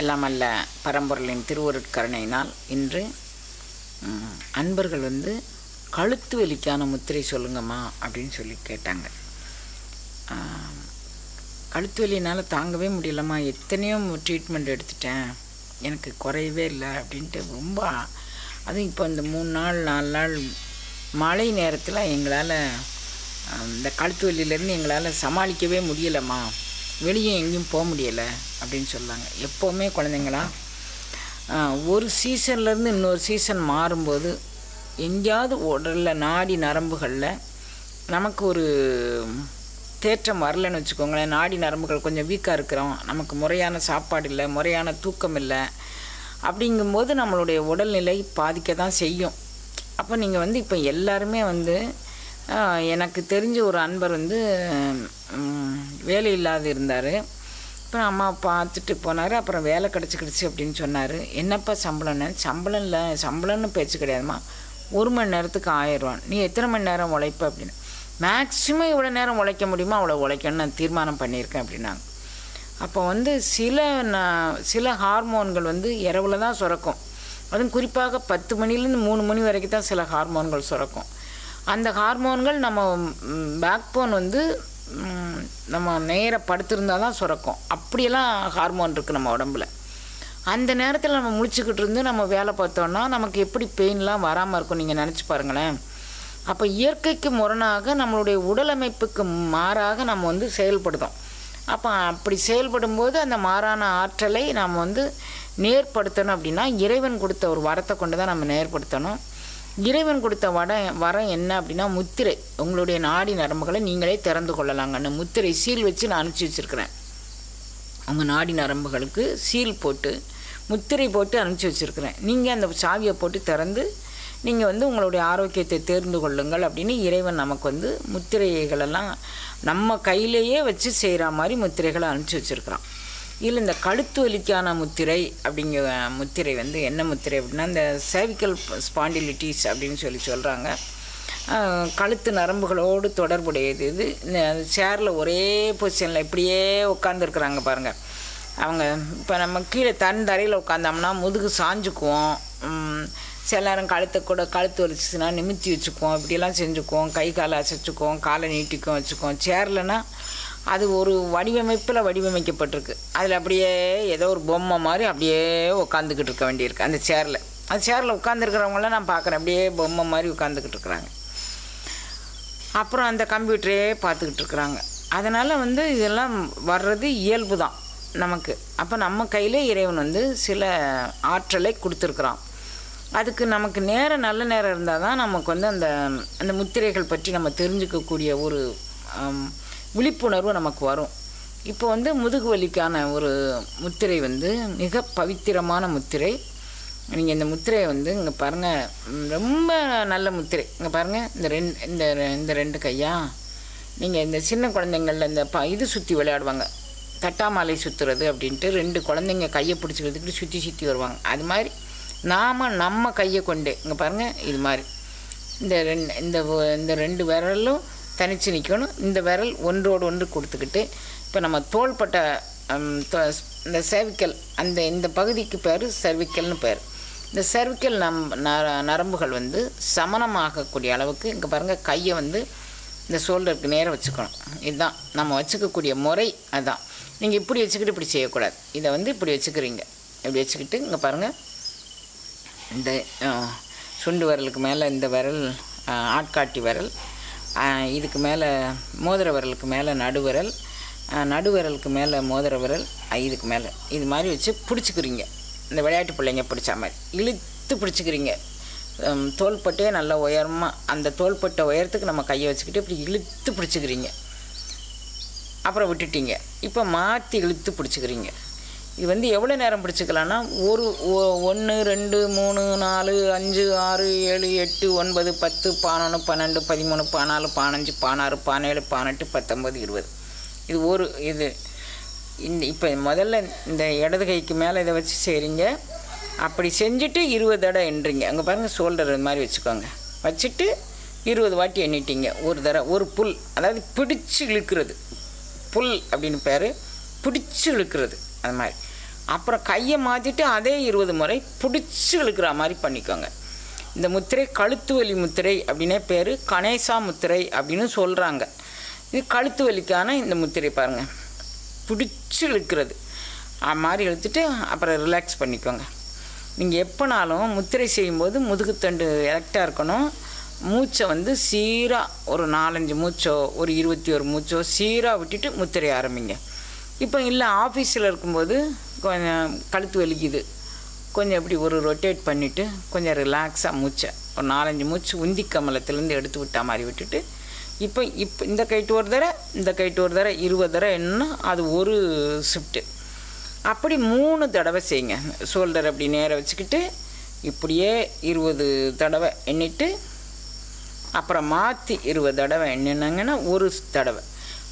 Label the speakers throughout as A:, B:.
A: எல்லாம் அல்ல பரம்பொருளின் திருவருட்கருணையினால் இன்று அன்பர்கள் வந்து கழுத்து வலிக்கான முத்திரை சொல்லுங்கம்மா அப்படின்னு சொல்லி கேட்டாங்க. கழுத்து வலினால் தாங்கவே முடியலம்மா, எத்தனையோ ட்ரீட்மெண்ட் எடுத்துட்டேன், எனக்கு குறையவே இல்லை அப்படின்ட்டு ரொம்ப. அதுவும் இப்போ இந்த 3 நாள் 4 நாள் மழை நேரத்தில் எங்களால் இந்த கழுத்து வலியிலேருந்து எங்களால் சமாளிக்கவே முடியலம்மா, வெளியே எங்கேயும் போக முடியலை அப்படின்னு சொல்லாங்க. எப்போவுமே குழந்தைங்களாம் ஒரு சீசன்லேருந்து இன்னொரு சீசன் மாறும்போது எங்கேயாவது உடலில் நாடி நரம்புகளில் நமக்கு ஒரு தேற்றம் வரலன்னு வச்சுக்கோங்களேன். நாடி நரம்புகள் கொஞ்சம் வீக்காக இருக்கிறோம், நமக்கு முறையான சாப்பாடு இல்லை, முறையான தூக்கம் இல்லை, அப்படிங்கும்போது நம்மளுடைய உடல்நிலை பாதிக்க தான் செய்யும். அப்போ நீங்கள் வந்து இப்போ எல்லாருமே வந்து எனக்கு தெரிஞ்ச ஒரு அன்பர் வந்து வேலை இல்லாத இருந்தார். இப்போ அம்மா பார்த்துட்டு போனார். அப்புறம் வேலை கிடச்சிக்கிடுச்சு அப்படின்னு சொன்னார். என்னப்பா சம்பளம்னு? சம்பளம் இல்லை, சம்பளம்னு பேச்சு கிடையாதுமா, 1 மணி நேரத்துக்கு 1000 ரூபா, நீ எத்தனை மணி நேரம் உழைப்ப அப்படின்னு. மேக்ஸிமம் இவ்வளோ நேரம் உழைக்க முடியுமா அவ்வளோ உழைக்கணும்னு நான் தீர்மானம் பண்ணியிருக்கேன் அப்படின்னாங்க. அப்போ வந்து சில ஹார்மோன்கள் வந்து இரவில் தான் சுரக்கும். அதுவும் குறிப்பாக 10 மணிலேருந்து 3 மணி வரைக்கும் தான் சில ஹார்மோன்கள் சுரக்கும். அந்த ஹார்மோன்கள் நம்ம பேக் போன் வந்து நம்ம நேராக படுத்திருந்தால் தான் சுரக்கும். அப்படியெல்லாம் ஹார்மோன் இருக்குது நம்ம உடம்புல. அந்த நேரத்தில் நம்ம முழிச்சுக்கிட்டு இருந்து நம்ம வேலை பார்த்தோன்னா நமக்கு எப்படி பெயின்லாம் வராமல் இருக்கும் நீங்கள் நினச்சி பாருங்களேன். அப்போ இயற்கைக்கு முரணாக நம்மளுடைய உடல் அமைப்புக்கு மாறாக நம்ம வந்து செயல்படுதோம். அப்போ அப்படி செயல்படும்போது அந்த மாறான ஆற்றலை நாம் வந்து நேர்படுத்தணும் அப்படின்னா இறைவன் கொடுத்த ஒரு வரத்தை கொண்டு தான் நம்ம நேர்படுத்தணும். இறைவன் கொடுத்த வரம் என்ன அப்படின்னா முத்திரை. உங்களுடைய நாடி நரம்புகளை நீங்களே திறந்து கொள்ளலாங்கன்னு முத்திரை சீல் வச்சு நான் அனுப்பிச்சி வச்சுருக்கிறேன். உங்கள் நாடி நரம்புகளுக்கு சீல் போட்டு முத்திரை போட்டு அனுப்பிச்சி வச்சுருக்கிறேன். நீங்கள் அந்த சாவியை போட்டு திறந்து நீங்கள் வந்து உங்களுடைய ஆரோக்கியத்தை தேர்ந்து கொள்ளுங்கள் அப்படின்னு இறைவன் நமக்கு வந்து முத்திரைகளெல்லாம் நம்ம கையிலேயே வச்சு செய்கிற மாதிரி முத்திரைகளை அனுப்பிச்சி வச்சுருக்கிறான். இதில் இந்த கழுத்து வலிக்கான முத்திரை அப்படிங்கிற முத்திரை வந்து என்ன முத்திரை அப்படின்னா இந்த cervical spondylitis அப்படின்னு சொல்கிறாங்க. கழுத்து நரம்புகளோடு தொடர்புடையது. இது சேரில் ஒரே பொசிஷனில் இப்படியே உட்காந்துருக்குறாங்க பாருங்கள். அவங்க இப்போ நம்ம கீழே தரையில் உட்காந்தோம்னா முதுகு சாஞ்சுக்குவோம், சில நேரம் கழுத்து வலிச்சுன்னா நிமித்தி வச்சுக்குவோம், இப்படியெல்லாம் செஞ்சுக்குவோம், கை காலை அசைச்சுக்குவோம், காலை நீட்டிக்கும் வச்சுக்குவோம். சேர்லனா அது ஒரு வடிவமைப்பில் வடிவமைக்கப்பட்டிருக்கு. அதில் அப்படியே ஏதோ ஒரு பொம்மை மாதிரி அப்படியே உட்காந்துக்கிட்டு இருக்க வேண்டியிருக்கு அந்த சேரில். அந்த சேரில் உட்காந்துருக்கிறவங்களாம் நான் பார்க்குறேன், அப்படியே பொம்மை மாதிரி உட்காந்துக்கிட்டு இருக்கிறாங்க. அப்புறம் அந்த கம்ப்யூட்டரே பார்த்துக்கிட்டு இருக்கிறாங்க. அதனால் வந்து இதெல்லாம் வர்றது இயல்பு தான் நமக்கு. அப்போ நம்ம கையிலே இறைவன் வந்து சில ஆற்றலை கொடுத்துருக்குறான். அதுக்கு நமக்கு நல்ல நேரம் இருந்தால் தான் நமக்கு வந்து அந்த முத்திரைகள் பற்றி நம்ம தெரிஞ்சுக்கக்கூடிய ஒரு விழிப்புணர்வு நமக்கு வரும். இப்போ வந்து முதுகு வலிக்கான ஒரு முத்திரை வந்து மிக பவித்திரமான முத்திரை. நீங்கள் இந்த முத்திரையை வந்து இங்கே பாருங்கள், ரொம்ப நல்ல முத்திரை. இங்கே பாருங்கள், இந்த ரெண்டு கையா நீங்கள் இந்த சின்ன குழந்தைங்களில் இந்த இது சுற்றி விளையாடுவாங்க, தட்டாமாலை சுற்றுறது அப்படின்ட்டு 2 குழந்தைங்க கையை பிடிச்சிக்கிறதுக்கு சுற்றி வருவாங்க. அது மாதிரி நம்ம கையை கொண்டு இங்கே பாருங்கள், இது மாதிரி இந்த 2 விரலும் தனித்து நிற்கணும். இந்த விரல் ஒன்றோடு ஒன்று கொடுத்துக்கிட்டு இப்போ நம்ம தோள்பட்ட இந்த cervical இந்த பகுதிக்கு பேர் cervicalனு பேர். இந்த cervical நரம்புகள் வந்து சமனமாகக்கூடிய அளவுக்கு இங்கே பாருங்கள் கையை வந்து இந்த ஷோல்டருக்கு நேராக வச்சுக்கணும். இதுதான் நம்ம வச்சுக்கக்கூடிய முறை. அதுதான் நீங்கள் இப்படி வச்சுக்கிட்டு இப்படி செய்யக்கூடாது. இதை வந்து இப்படி வச்சுக்கிறீங்க, இப்படி வச்சுக்கிட்டு இங்கே பாருங்கள், இந்த சுண்டு விரலுக்கு மேலே இந்த விரல் ஆட்காட்டி விரல், இதுக்கு மேலே மோதிர விரலுக்கு மேலே நடுவிரலுக்கு மேலே மோதிர விரல், இதுக்கு மேலே இது மாதிரி வச்சு பிடிச்சிக்கிறீங்க. இந்த விளையாட்டு பிள்ளைங்க பிடிச்ச மாதிரி இழுத்து பிடிச்சிக்கிறீங்க. தோள்பட்டே நல்லா உயரமாக அந்த தோள்பட்ட உயரத்துக்கு நம்ம கையை வச்சுக்கிட்டு இப்படி இழுத்து பிடிச்சிக்கிறீங்க. அப்புறம் விட்டுட்டீங்க. இப்போ மாற்றி இழுத்து பிடிச்சிக்கிறீங்க. இது வந்து எவ்வளோ நேரம் பிடிச்சிக்கலான்னா 1 2 3 4 5 6 7 8 9 10 11 12 13 14 15 16 17 18 19 20. இது இப்போ முதல்ல இந்த இடது கைக்கு மேலே இதை வச்சு செய்கிறீங்க. அப்படி செஞ்சுட்டு 20 தடவை எண்ணுறீங்க. அங்கே பாருங்கள், ஷோல்டர் இது மாதிரி வச்சுக்கோங்க. வச்சுட்டு 20 வாட்டி எண்ணிட்டீங்க. ஒரு தடவை ஒரு புல், அதாவது பிடிச்சி இழுக்கிறது, புல் அப்படின்னு பேர், பிடிச்சி இழுக்கிறது. அது மாதிரி அப்புறம் கையை மாற்றிட்டு அதே 20 முறை பிடிச்சி இழுக்கிற மாதிரி பண்ணிக்கோங்க. இந்த முத்திரை கழுத்து வலி முத்திரை அப்படின்னே பேர், கணேசா முத்திரை அப்படின்னு சொல்கிறாங்க. இது கழுத்து வலிக்கான இந்த முத்திரை பாருங்கள், பிடிச்சி இழுக்கிறது மாதிரி இழுத்துட்டு அப்புறம் ரிலாக்ஸ் பண்ணிக்கோங்க. நீங்கள் எப்போனாலும் முத்திரை செய்யும்போது முதுகுத்தண்டு எரெக்டாக இருக்கணும். மூச்சை வந்து சீராக ஒரு 4-5 மூச்சோ ஒரு 21 மூச்சோ சீராக விட்டுட்டு முத்திரை ஆரம்பிங்க. இப்போ இல்லை ஆஃபீஸில் இருக்கும்போது கொஞ்சம் கழுத்து வலிக்குது, கொஞ்சம் இப்படி ஒரு ரொட்டேட் பண்ணிவிட்டு கொஞ்சம் ரிலாக்ஸாக மூச்சை ஒரு 4-5 மூச்சு உந்தி கமலத்துலேருந்து எடுத்து விட்டா மாதிரி விட்டுட்டு இப்போ இந்த கைட்டு ஒரு தடவை இந்த கைட்டு ஒரு தடவை 20 தடவை என்ன அது ஒரு ஷிஃப்ட்டு. அப்படி 3 தடவை செய்யுங்க. ஷோல்டர் அப்படி நேராக வச்சுக்கிட்டு இப்படியே 20 தடவை எண்ணிட்டு அப்புறம் மாற்றி 20 தடவை எண்ணினாங்கன்னா ஒரு தடவை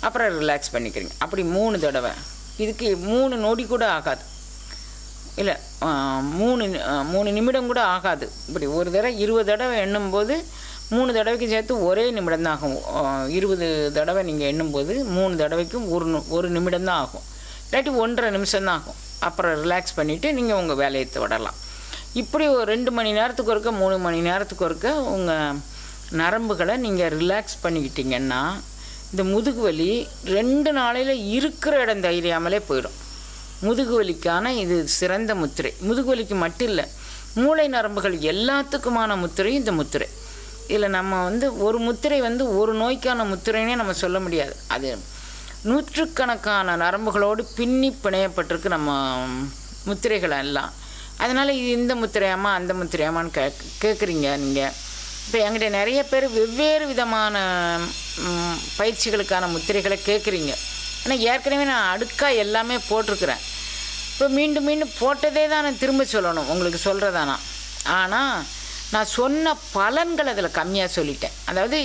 A: அப்புறம் ரிலாக்ஸ் பண்ணிக்கிறீங்க. அப்படி 3 தடவை. இதுக்கு 3 நொடி கூட ஆகாது, இல்லை 3 நிமிடம் கூட ஆகாது. இப்படி ஒரு தடவை 20 தடவை எண்ணும்போது 3 தடவைக்கு சேர்த்து ஒரே நிமிடம் தான் ஆகும். 20 தடவை நீங்கள் எண்ணும்போது 3 தடவைக்கும் ஒரு நிமிடம் தான் ஆகும், இல்லாட்டி 1.5 நிமிஷம் தான் ஆகும். அப்புறம் ரிலாக்ஸ் பண்ணிவிட்டு நீங்கள் உங்கள் வேலையை தொடரலாம். இப்படி ஒரு 2 மணி நேரத்துக்கு ஒருக்க 3 மணி நேரத்துக்கு ஒருக்க உங்கள் நரம்புகளை நீங்கள் ரிலாக்ஸ் பண்ணிக்கிட்டிங்கன்னா இந்த முதுகு வலி 2 நாளையில் இருக்கிற இடம் தெரியாமலே போயிடும். முதுகு வலிக்கான இது சிறந்த முத்திரை. முதுகு வலிக்கு மட்டும் இல்லை, மூளை நரம்புகள் எல்லாத்துக்குமான முத்திரையும் இந்த முத்திரை. இதில் நம்ம வந்து ஒரு முத்திரை வந்து ஒரு நோய்க்கான முத்திரைன்னே நம்ம சொல்ல முடியாது. அது நூற்றுக்கணக்கான நரம்புகளோடு பின்னி பிணையப்பட்டிருக்கு நம்ம முத்திரைகள் எல்லாம். அதனால் இது இந்த முத்திரையாமா அந்த முத்திரையாமான்னு கேட்குறீங்க நீங்கள். இப்போ என்கிட்ட நிறைய பேர் வெவ்வேறு விதமான பயிற்சிகளுக்கான முத்திரைகளை கேட்குறீங்க. ஆனால் ஏற்கனவே நான் அடுக்காக எல்லாமே போட்டிருக்கிறேன். இப்போ மீண்டும் மீண்டும் போட்டதே தான் நான் திரும்ப சொல்லணும், உங்களுக்கு சொல்கிறதானா. ஆனால் நான் சொன்ன பலன்கள் அதில் கம்மியாக சொல்லிட்டேன். அதாவது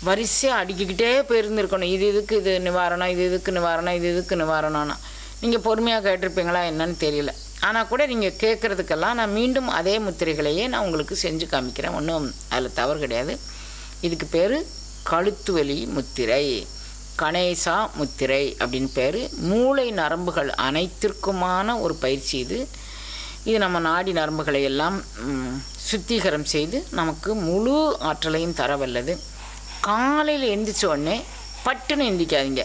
A: வரிசையாக அடுக்கிக்கிட்டே போயிருந்துருக்கணும். இது இதுக்கு இது நிவாரணம், இது இதுக்கு நிவாரணம், இது இதுக்கு நிவாரணம்னா நீங்கள் பொறுமையாக கேட்டிருப்பீங்களா என்னன்னு தெரியல. ஆனால் கூட நீங்கள் கேட்குறதுக்கெல்லாம் நான் மீண்டும் அதே முத்திரைகளையே நான் உங்களுக்கு செஞ்சு காமிக்கிறேன். ஒன்றும் அதில் தவறு கிடையாது. இதுக்கு பேர் கழுத்து வலி முத்திரை, கணேசா முத்திரை அப்படின்னு பேர். மூளை நரம்புகள் அனைத்திற்குமான ஒரு பயிற்சி இது. இது நம்ம நாடி நரம்புகளை எல்லாம் சுத்திகரம் செய்து நமக்கு முழு ஆற்றலையும் தர வல்லது. காலையில் எந்திரிச்ச உடனே பட்டுன்னு எந்திரிக்காதீங்க.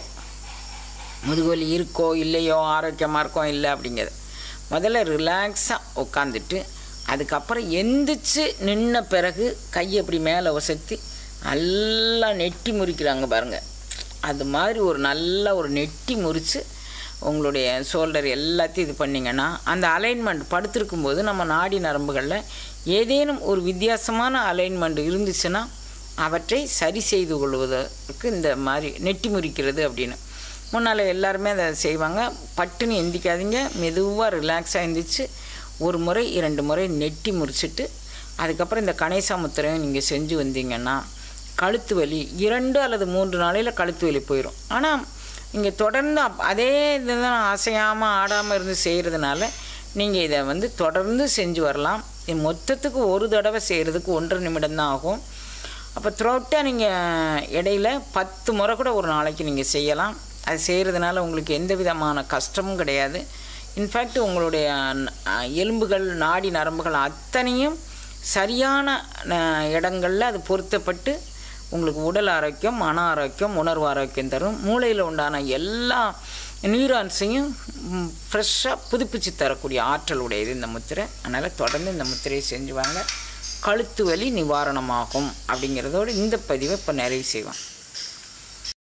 A: முதுகுவலி இருக்கோ இல்லையோ, ஆரோக்கியமாக இருக்கோ இல்லை அப்படிங்கிறது முதல்ல ரிலாக்ஸாக உட்காந்துட்டு அதுக்கப்புறம் எந்திரிச்சு நின்ன பிறகு கையை அப்படி மேலே வசத்தி நல்லா நெட்டி முறிக்கிறாங்க பாருங்கள். அது மாதிரி ஒரு நல்ல ஒரு நெட்டி முறித்து உங்களுடைய ஷோல்டர் எல்லாத்தையும் இது பண்ணிங்கன்னா அந்த அலைன்மெண்ட் படுத்திருக்கும்போது நம்ம நாடி நரம்புகளில் ஏதேனும் ஒரு வித்தியாசமான அலைன்மெண்ட் இருந்துச்சுன்னா அவற்றை சரி செய்து கொள்வதற்கு இந்த மாதிரி நெட்டி முறிக்கிறது அப்படின்னு முன்னால் எல்லாருமே அதை செய்வாங்க. பட்டுன்னு எந்திக்காதீங்க, மெதுவாக ரிலாக்ஸாக எந்திரிச்சு ஒரு முறை 2 முறை நெட்டி முறிச்சிட்டு அதுக்கப்புறம் இந்த கணேசா முத்திரையும் நீங்கள் செஞ்சு வந்தீங்கன்னா கழுத்து வலி 2 அல்லது 3 நாளையில் கழுத்து வலி போயிடும். ஆனால் நீங்கள் தொடர்ந்து அதே இதுதான் அசையாமல் ஆடாமல் இருந்து செய்கிறதுனால நீங்கள் இதை வந்து தொடர்ந்து செஞ்சு வரலாம். மொத்தத்துக்கு ஒரு தடவை செய்கிறதுக்கு 1.5 நிமிடம் தான் ஆகும். அப்போ த்ரோட்டாக நீங்கள் இடையில 10 முறை கூட ஒரு நாளைக்கு நீங்கள் செய்யலாம். அது செய்கிறதுனால உங்களுக்கு எந்த விதமான கஷ்டமும் கிடையாது. இன்ஃபேக்ட் உங்களுடைய எலும்புகள் நாடி நரம்புகள் அத்தனையும் சரியான இடங்களில் அது பொருத்தப்பட்டு உங்களுக்கு உடல் ஆரோக்கியம், மன ஆரோக்கியம், உணர்வு ஆரோக்கியம் தரும். மூளையில் உண்டான எல்லா நியூரான்ஸையும் ஃப்ரெஷ்ஷாக புதுப்பிச்சு தரக்கூடிய ஆற்றல் உடையது இந்த முத்திரை. அதனால் தொடர்ந்து இந்த முத்திரையை செஞ்சு வாங்க. கழுத்து வலி நிவாரணமாகும் அப்படிங்கிறதோடு இந்த பதிவை இப்போ நிறைவு செய்வோம்.